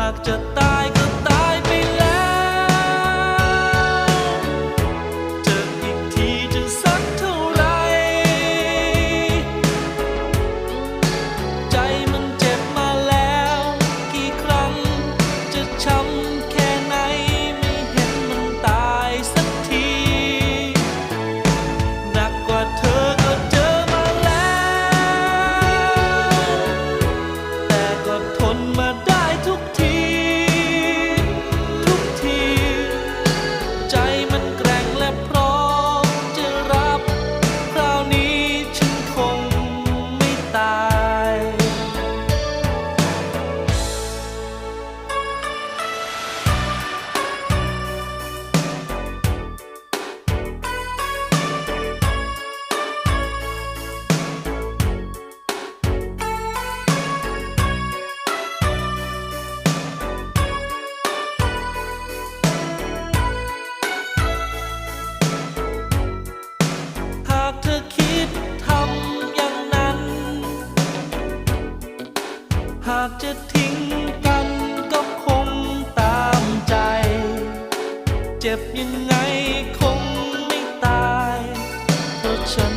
ากจะตายก็ตายไปแล้วเจออีกทีจะสักเท่าไรใจมันเจ็บมาแล้วกี่ครั้งจะช้ำแค่ไหนไม่เห็นมันตายสักทีหนักกว่าเธอก็เจอมาแล้วแต่ก็ทนมาได้ทุกทีทุกทีใจมันแกร่งและพร้อมจะรับคราวนี้ฉันคงไม่ตายหากเธอคิดทำอย่างนั้นหากจะทิ้งกันก็คงตามใจเจ็บยังไงคงไม่ตายเพราะฉัน